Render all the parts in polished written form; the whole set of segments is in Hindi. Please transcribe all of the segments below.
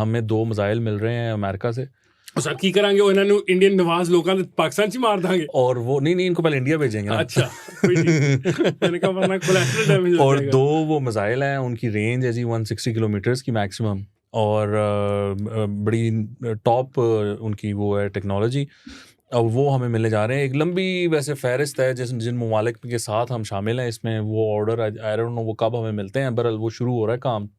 हमें 2 मिसाइल मिल रहे हैं अमेरिका से सर की करांगे इन्होंने इंडियन नवाज लोगों ने पाकिस्तान च मार देंगे और वो नहीं इनको पहले इंडिया भेजेंगे ना। अच्छा मैंने कहा वरना कोलैटरल डैमेज हो और जाएगा। 2 वो मिसाइल हैं, उनकी रेंज है जी 160 किलोमीटर्स की मैक्सिमम, और बड़ी टॉप उनकी वो है टेक्नोलॉजी। अब वो हमें मिलने जा रहे हैं। एक लंबी वैसे फहरिस्त है जिन ममालिक के साथ हम शामिल हैं इसमें। वो ऑर्डर आई डोंट नो वो कब हमें मिलते हैं, बहरहाल वो शुरू हो रहा है काम।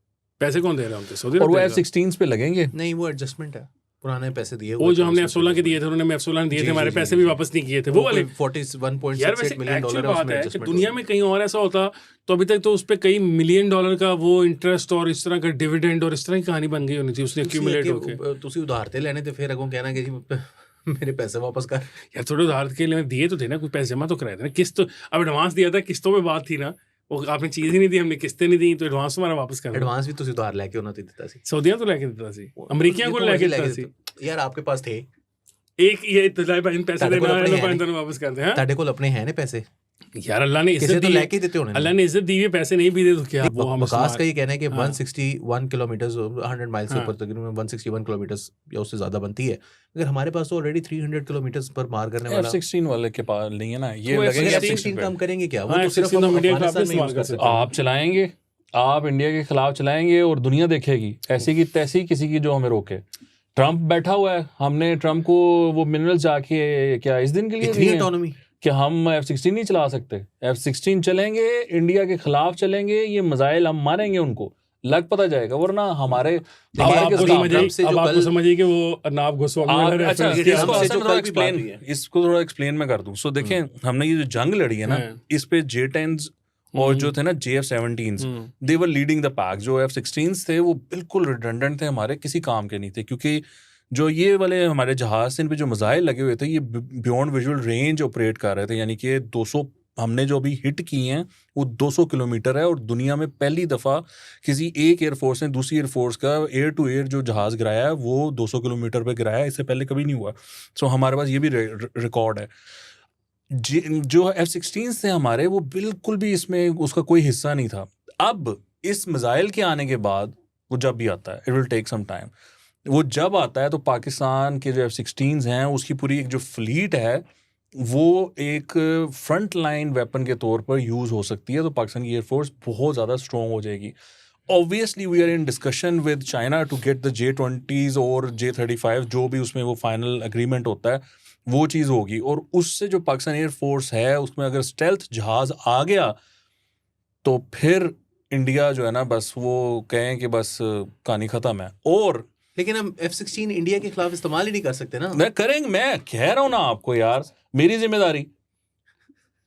पैसे कौन दे रहा है उनके? और वो F-16 पे लगेंगे। नहीं वो एडजस्टमेंट है, पुराने पैसे दिए वो जो हमने F-16 के दिए थे उन्होंने F-16 दिए थे, हमारे पैसे भी वापस नहीं किए थे वो वाले। 41.68 मिलियन डॉलर है उसमें कि दुनिया में कहीं और ऐसा होता तो अभी तक तो उस पे कई मिलियन डॉलर का वो इंटरेस्ट और इस तरह का डिविडेंड और इस तरह की कहानी बन गई होनी थी उसने एक्यूमुलेट होके। तुसी उधार ते लेने थे फिर अगों कहना कि जी मेरे पैसे वापस कर। यार थोड़े उधार के लिए दिए तो थे ना, कुछ पैसे जमा तो कराए थे ना, किस्त अब एडवांस दिया था, किस्तों में बात थी ना, वो आपने चीज ही नहीं दी, हमने किस्तें नहीं दी तो एडवांस हमारा वापस करना। एडवांस भी तुसी उधार लेके होना दिता सी, सऊदिया तो लेके देता सी, अमेरिकियां को लेके देता सी। यार आपके पास थे एक ये इतने पैसे देना है वापस करते हैं। ताड़े कोल अपने हैं ने पैसे यार अल्लाह ने इज्जत दी, लेके देते होने, अल्लाह ने इज्जत दी है, पैसे नहीं भी दे तो क्या। वो हम बकास का ये कहना है कि 161 किलोमीटर्स 100 माइल से ऊपर तकरीबन 161 किलोमीटर्स या उससे ज्यादा बनती है, मगर हमारे पास तो ऑलरेडी 300 किलोमीटर्स पर मार करने वाला F-16 वाले के पास नहीं है ना, ये लगेगा F-16 काम करेंगे क्या? वो तो सिर्फ अफगानिस्तान में यूज कर सकते हैं। आप चलाएंगे, आप इंडिया के खिलाफ चलाएंगे और दुनिया देखेगी ऐसी की तैसी किसी की जो हमें रोके। ट्रम्प बैठा हुआ है, हमने ट्रम्प को वो मिनरल्स जाके क्या इस दिन के लिए इतनी ऑटोनॉमी कि हम F-16 नहीं चला सकते। F-16 चलेंगे, इंडिया के खिलाफ चलेंगे, ये मिसाइल हम मारेंगे उनको, लग पता जाएगा। वरना हमारे आपको समझिए कि वो नाब घुसवा। अच्छा इसको थोड़ा एक्सप्लेन मैं कर दूं। सो देखें, हमने ये जो जंग लड़ी है ना, इस पे J-10s और जो थे ना JF-17s, they were leading the pack. जो F-16s थे वो बिल्कुल रिडंडेंट थे, हमारे किसी काम के नहीं थे, क्योंकि जो ये वाले हमारे जहाज इन पे जो मिसाइल लगे हुए थे ये बियॉन्ड विजुअल रेंज ऑपरेट कर रहे थे। यानी कि 200 हमने जो अभी हिट किए हैं वो 200 किलोमीटर है, और दुनिया में पहली दफ़ा किसी एक एयरफोर्स ने दूसरी एयरफोर्स का एयर टू एयर जो जहाज़ गिराया है वो 200 किलोमीटर पे गिराया है, इससे पहले कभी नहीं हुआ। सो हमारे पास ये भी रिकॉर्ड है। जो F-16 थे हमारे, वो बिल्कुल भी इसमें उसका कोई हिस्सा नहीं था। अब इस मिसाइल के आने के बाद वो जब भी आता है, it will take some time, वो जब आता है तो पाकिस्तान के जो F-16 हैं उसकी पूरी एक जो फ्लीट है वो एक फ्रंट लाइन वेपन के तौर पर यूज़ हो सकती है। तो पाकिस्तान की एयरफोर्स बहुत ज़्यादा स्ट्रॉन्ग हो जाएगी। Obviously we are in discussion with China to get the J-20s और J-35, जो भी उसमें वो फाइनल एग्रीमेंट होता है वो चीज़ होगी। और उससे जो पाकिस्तान एयरफोर्स है उसमें अगर स्टेल्थ जहाज़ आ गया तो फिर इंडिया जो है ना बस वो कहें कि बस कहानी ख़त्म है। और लेकिन हम F-16 इंडिया के खिलाफ इस्तेमाल ही नहीं कर सकते ना। मैं करेंगे, मैं कह रहा हूँ ना आपको यार, मेरी जिम्मेदारी।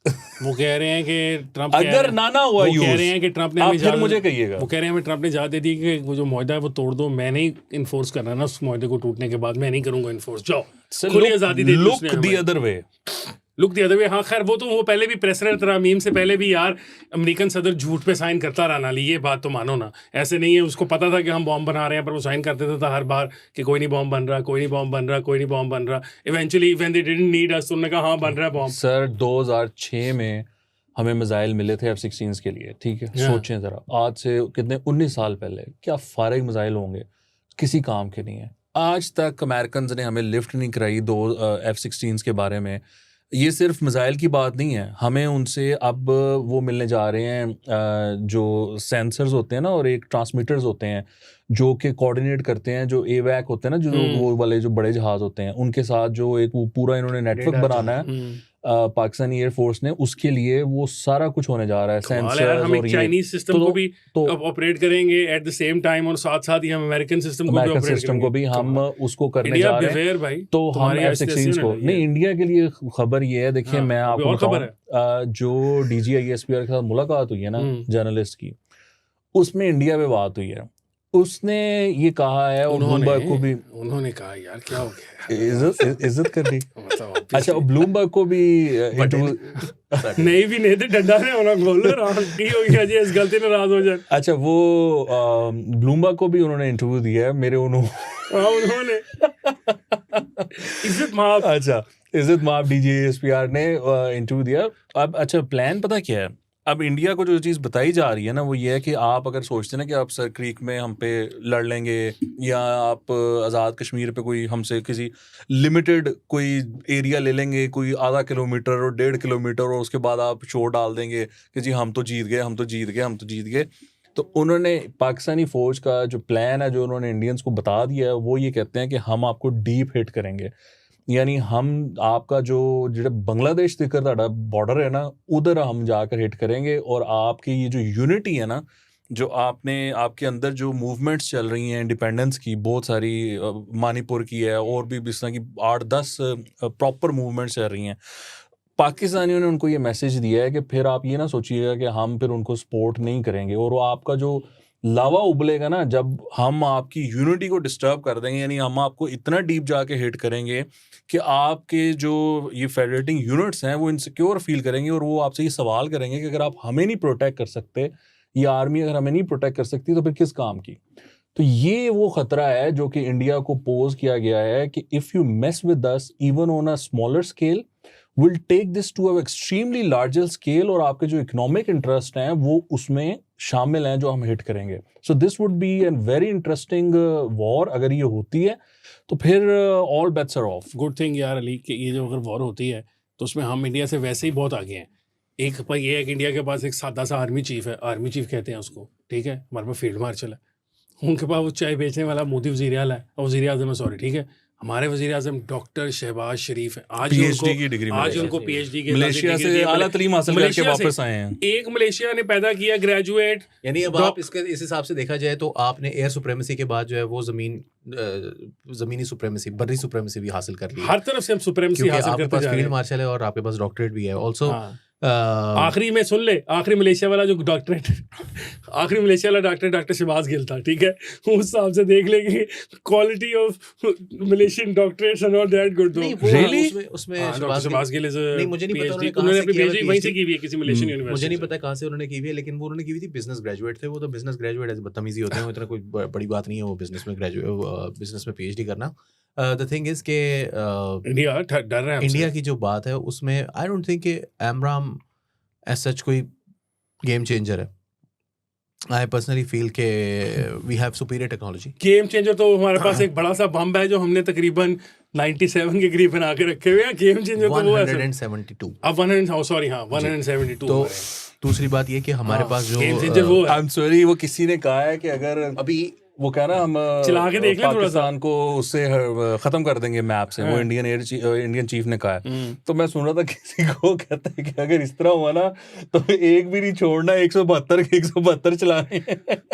वो कह रहे हैं कि ट्रम्प अगर ना हुआ यूज, कह रहे हैं कि ट्रम्प ने आप फिर मुझे कहिएगा, वो कह रहे हैं हमें ट्रम्प ने इजाज़त दे दी कि वो जो मुआहदा है वो तोड़ दो, मैं नहीं इन्फोर्स करना ना उस मुआहदे को टूटने के बाद, मैं नहीं करूंगा इन्फोर्स, जाओ खुली आज़ादी दे दी। Look the other way, look the other way. हाँ खैर वो पहले भी प्रेसिडेंट तरामीम से पहले भी यार अमेरिकन सदर झूठ पे साइन करता रहा ना, ये बात तो मानो ना। ऐसे नहीं है, उसको पता था कि हम बॉम्ब बना रहे हैं, पर वो साइन करते थे हर बार कि कोई नहीं बॉम्ब बन रहा, कोई नहीं बॉम्ब बन रहा, कोई नहीं बॉम्ब बन रहा। Eventually when they didn't need us, उन्होंने कहा हाँ बन रहा है बॉम्ब। सर 2006 में हमें मिसाइल मिले थे F-16 के लिए, ठीक है। सोचें ज़रा, आज से कितने 19 साल पहले, क्या फारिग मिसाइल होंगे, किसी काम के नहीं है। आज तक अमेरिकन ने हमें लिफ्ट नहीं कराई 2 F-16 के बारे में। ये सिर्फ मिसाइल की बात नहीं है, हमें उनसे अब वो मिलने जा रहे हैं जो सेंसर्स होते हैं ना, और एक ट्रांसमीटर्स होते हैं जो कि कोऑर्डिनेट करते हैं, जो AWAC होते हैं ना, जो वो वाले जो बड़े जहाज होते हैं उनके साथ जो एक वो पूरा इन्होंने नेटवर्क बनाना है पाकिस्तानी एयरफोर्स ने, उसके लिए वो सारा कुछ होने जा रहा है। सेंसर्स हम एक चाइनीज सिस्टम को भी ऑपरेट करेंगे एट द सेम टाइम, और साथ साथ ही हम अमेरिकन सिस्टम को भी हम उसको करने जा रहे हैं। भाई तो हम F-16 को नहीं, इंडिया के लिए खबर ये है, देखिए मैं आपको बताऊं, जो DGISPR के साथ मुलाकात हुई है ना जर्नलिस्ट की, उसमें इंडिया पे बात हुई है। उसने ये कहा है, और ब्लूमबर्ग को भी उन्होंने कहा, यार क्या हो गया, इज्जत कर दी। अच्छा, ब्लूमबर्ग को भी नहीं भी नहीं थे, डंडा ने होना बोल रहा हो गया जी, इस गलती ने नाराज हो जाए। अच्छा, वो ब्लूमबर्ग को भी उन्होंने इंटरव्यू दिया है, मेरे उन्होंने इज्जत माफ, अच्छा इज्जत माफ DGISPR ने इंटरव्यू दिया। अब अच्छा प्लान पता क्या है, अब इंडिया को जो चीज़ बताई जा रही है ना, वो ये है कि आप अगर सोचते हैं ना कि आप सर क्रीक में हम पे लड़ लेंगे, या आप आज़ाद कश्मीर पे कोई हमसे किसी लिमिटेड कोई एरिया ले लेंगे, कोई आधा किलोमीटर और 1.5 किलोमीटर, और उसके बाद आप शोर डाल देंगे कि जी हम तो जीत गए, हम तो जीत गए, हम तो जीत गए। तो उन्होंने पाकिस्तानी फ़ौज का जो प्लान है, जो उन्होंने इंडियंस को बता दिया है, वो ये कहते हैं कि हम आपको डीप हिट करेंगे, यानी हम आपका जो बांग्लादेश तक का बॉर्डर है ना, उधर हम जाकर हिट करेंगे, और आपकी ये जो यूनिटी है ना, जो आपके अंदर जो मूवमेंट्स चल रही हैं इंडिपेंडेंस की, बहुत सारी मणिपुर की है, और भी इस तरह की 8-10 प्रॉपर मूवमेंट्स चल रही हैं, पाकिस्तानियों ने उनको ये मैसेज दिया है कि फिर आप ये ना सोचिएगा कि हम फिर उनको सपोर्ट नहीं करेंगे, और वो आपका जो लावा उबलेगा ना, जब हम आपकी यूनिटी को डिस्टर्ब कर देंगे, यानी हम आपको इतना डीप जाके हिट करेंगे कि आपके जो ये फेडरेटिंग यूनिट्स हैं वो इनसिक्योर फील करेंगे, और वो आपसे ये सवाल करेंगे कि अगर आप हमें नहीं प्रोटेक्ट कर सकते, या आर्मी अगर हमें नहीं प्रोटेक्ट कर सकती, तो फिर किस काम की। तो ये वो खतरा है जो कि इंडिया को पोज किया गया है कि if you mess with us even on a smaller scale, will take this to a extremely larger scale, और आपके जो इकोनॉमिक इंटरेस्ट हैं वो उसमें शामिल हैं जो हम हिट करेंगे। So this would be an very interesting war. अगर ये होती है तो फिर all bets are off. Good thing यार अली कि ये जो अगर वॉर होती है तो उसमें हम इंडिया से वैसे ही बहुत आगे हैं। एक पर ये है कि इंडिया के पास एक सादा सा आर्मी चीफ है, आर्मी चीफ कहते हैं उसको, ठीक है, हमारे पास फील्ड मार्शल है, उनके पास वो चाय बेचने वाला मोदी वज़ीर आला है, और वज़ीर आज़म है, सॉरी, ठीक है, हमारे वज़ीर आज़म डॉक्टर शहबाज शरीफ है। आज उनको पीएचडी की मलेशिया से आला तलीम हासिल करके वापस आए हैं। एक मलेशिया ने पैदा किया ग्रेजुएट। यानी अब आप इस हिसाब से देखा जाए तो आपने एयर सुप्रीमेसी के बाद जो है वो जमीनी सुप्रीमेसी, बर्री सुप्रीमेसी भी हासिल कर ली। हर तरफ से हम सुप्रीमेसी हासिल करते जा रहे हैं। फील्ड मार्शल है और आपके पास डॉक्टरेट भी है ऑल्सो। आखिरी में सुन ले, आखिरी मलेशिया वाला जो डॉक्टरेट, आखिरी मलेशिया वाला डॉक्टर शहबाज गिल था, ठीक है, उस हिसाब से देख ले कि quality of Malaysian doctorates are not that good. Really उसमें शहबाज गिल इज नहीं, मुझे नहीं पता उन्होंने अपनी पीएचडी वहीं से की हुई है किसी मलेशियन यूनिवर्सिटी। मुझे नहीं पता कहां से उन्होंने की हुई है, लेकिन वो उन्होंने की हुई थी, बिजनेस ग्रेजुएट थे वो। तो बिजनेस ग्रेजुएट ऐसे बदतमीजी होते हैं, इतना कोई बड़ी बात नहीं है वो बिजनेस में ग्रेजुएट, बिजनेस में पीएचडी करना। द थिंग इज के इंडिया डर रहा है। इंडिया की जो बात है उसमें आई डोंट थिंक कि एमराम एज सच कोई गेम चेंजर है। I personally feel के we have superior technology. Game changer तो हमारे पास एक बड़ा सा बम है जो हमने तकरीबन 97 के करीब बना के रखे हुए हैं। गेम चेंजर तो वो है 172. अब 172। तो दूसरी बात ये कि हमारे पास जो गेम चेंजर वो है। I'm sorry, वो किसी ने कहा है कि अगर अभी वो कह रहा हम चला के देख लें पाकिस्तान को उससे खत्म कर देंगे मैप से, वो इंडियन चीफ ने कहा है। तो मैं सुन रहा था किसी को कहता है कि अगर इस तरह हुआ ना तो एक भी नहीं छोड़ना, 172 चलाने।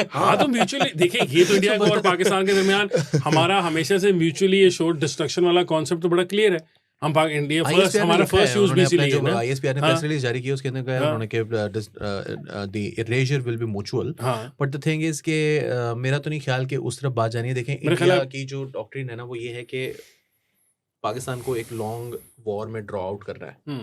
हाँ, तो म्यूचुअली देखिए, ये तो इंडिया और पाकिस्तान के दरमियान हमारा हमेशा से म्यूचुअली एश्योर्ड डिस्ट्रक्शन वाला कॉन्सेप्ट तो बड़ा क्लियर है। हम इंडिया फर्स्ट, हमारा फर्स्ट यूज भी इसीलिए है ना। आईएसपीआर ने प्रेस रिलीज जारी की, उसके अंदर कहा उन्होंने कि the eraser will be mutual. But the thing is के मेरा तो नहीं ख्याल कि उस तरफ बात जानी है। देखें, इंडिया की जो डॉक्ट्रिन है ना वो ये है कि पाकिस्तान को एक लॉन्ग वॉर में ड्रॉ आउट कर रहा है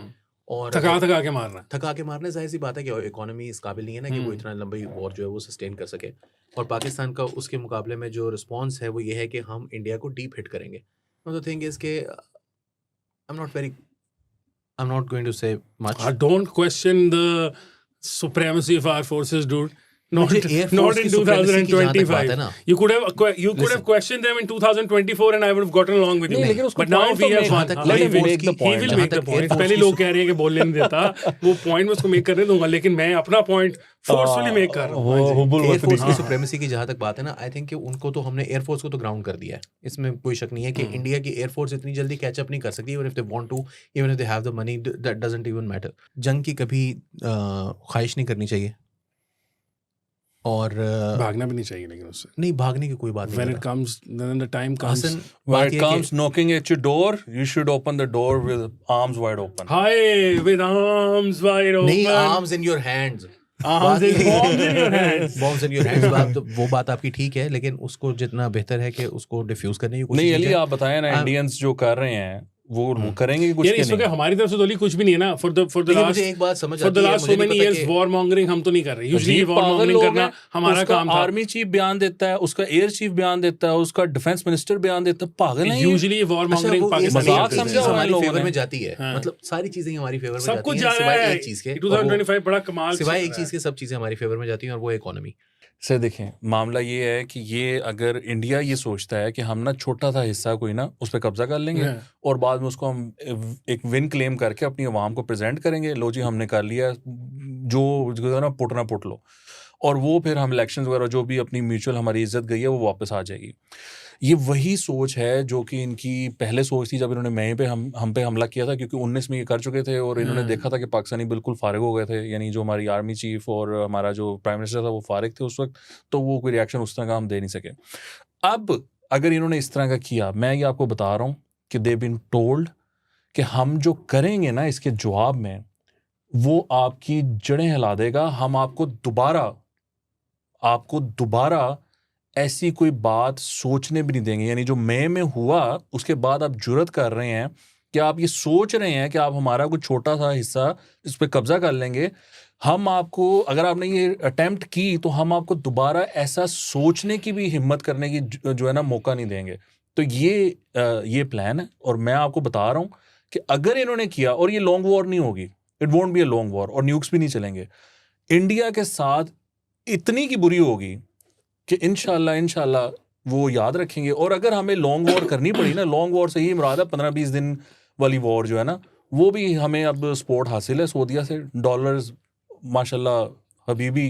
और थका के मारना। जाहिर सी बात है कि इकोनॉमी इस काबिल नहीं है ना कि वो इतना लंबी वॉर जो है वो सस्टेन कर सके। और पाकिस्तान का उसके मुकाबले में जो रिस्पॉन्स है वो ये है कि हम इंडिया को डीप हिट करेंगे। द थिंग इज के I'm not going to say much. Don't question the supremacy of our forces, dude. Not in 2025. You could have questioned them in 2024 and I would have gotten along with you. But now we have one. Let him make the point. He will make the point. पहले लोग कह रहे हैं कि बोलने नहीं देता, वो point मैं उसको make करने दूंगा, लेकिन मैं अपना point forcefully make कर रहा हूँ। एयरफोर्स की सुप्रीमेसी की जहाँ तक बात है ना, आई थिंक कि उनको तो हमने एयरफोर्स को तो ग्राउंड कर दिया है, इसमें कोई शक नहीं है कि इंडिया की एयरफोर्स इतनी जल्दी कैचअप नहीं कर सकती। Even if they want to, even if they have the money, that doesn't even matter. जंग की कभी ख्वाहिश नहीं करनी चाहिए और भागना भी नहीं चाहिए, लेकिन उससे नहीं, भागने की कोई बात नहीं। When it comes, then the time comes. When it comes knocking at your door, you should open the door with arms wide open. Hi, with arms wide open. नहीं, arms in your hands. Bombs in your hands. Bombs in your hands. बात वो बात आपकी ठीक है, लेकिन उसको जितना बेहतर है कि उसको डिफ्यूज करने की कोशिश। नहीं अली, आप बताएं ना, इंडियंस जो कर रहे हैं वो करेंगे कुछ यार के इस वक्त नहीं। हमारी तरफ से तो कुछ भी नहीं है ना फॉर द लेकिन मुझे एक बात समझ फॉर द आती है, लास्ट मुझे सो नहीं मेनी पता इयर्स कि वॉर मॉन्गरिंग हम तो नहीं कर रहे, यूजुअली अजीब वॉर पागल मॉन्गरिंग लोग करना हैं। हमारा उसका काम था। आर्मी चीफ बयान देता है, उसका एयर चीफ बयान देता है, उसका डिफेंस मिनिस्टर बयान देता है, पागल है ये। यूजुअली वॉर अच्छा, मॉन्गरिंग वो ये पाकिस्तानी सारी मजाक करते समझा हैं। हुआ है हमारी लोगों फेवर ने। में जाती है, हाँ। मतलब सारी चीजें हमारी फेवर में सब जाती कुछ हैं जा रहा सिवाय है एक चीज के, 2025 बड़ा कमाल सिवाय चल एक रहा चीज है। के सब चीजें हमारी फेवर में जाती हैं, और वो इकोनॉमी। से देखें, मामला ये है कि ये अगर इंडिया ये सोचता है कि हम ना छोटा सा हिस्सा कोई ना उस पर कब्जा कर लेंगे हाँ। और बाद में उसको हम एक विन क्लेम करके अपनी आवाम को प्रेजेंट करेंगे, लो जी हमने कर लिया, जो ना पुट लो, और वो फिर हम इलेक्शंस वगैरह जो भी अपनी म्यूचुअल हमारी इज्जत गई है वो वापस आ जाएगी। ये वही सोच है जो कि इनकी पहले सोच थी जब इन्होंने मई पे हम पे हमला किया था, क्योंकि 19 में ये कर चुके थे और इन्होंने देखा था कि पाकिस्तानी बिल्कुल फारिग हो गए थे, यानी जो हमारी आर्मी चीफ और हमारा जो प्राइम मिनिस्टर था वो फारिग थे उस वक्त, तो वो कोई रिएक्शन उस तरह का हम दे नहीं सके। अब अगर इन्होंने इस तरह का किया, मैं ये आपको बता रहा हूँ कि दे बीन टोल्ड कि हम जो करेंगे ना इसके जवाब में वो आपकी जड़ें हिला देगा, हम आपको दोबारा ऐसी कोई बात सोचने भी नहीं देंगे। यानी जो मई में हुआ उसके बाद आप जुर्रत कर रहे हैं कि आप ये सोच रहे हैं कि आप हमारा कुछ छोटा सा हिस्सा इस पर कब्जा कर लेंगे, हम आपको, अगर आपने ये अटेम्प्ट की तो हम आपको दोबारा ऐसा सोचने की भी हिम्मत करने की जो है ना मौका नहीं देंगे। तो ये प्लान है, और मैं आपको बता रहा हूँ कि अगर इन्होंने किया, और ये लॉन्ग वॉर नहीं होगी, it won't be a long war, और न्यूक्स भी नहीं चलेंगे, इंडिया के साथ इतनी की बुरी होगी कि इंशाल्लाह वो याद रखेंगे। और अगर हमें लॉन्ग वॉर करनी पड़ी ना, लॉन्ग वॉर से ही मुराद है 15-20 दिन वाली वॉर जो है ना, वो भी हमें अब सपोर्ट हासिल है सऊदीया से, डॉलर्स माशाल्लाह हबीबी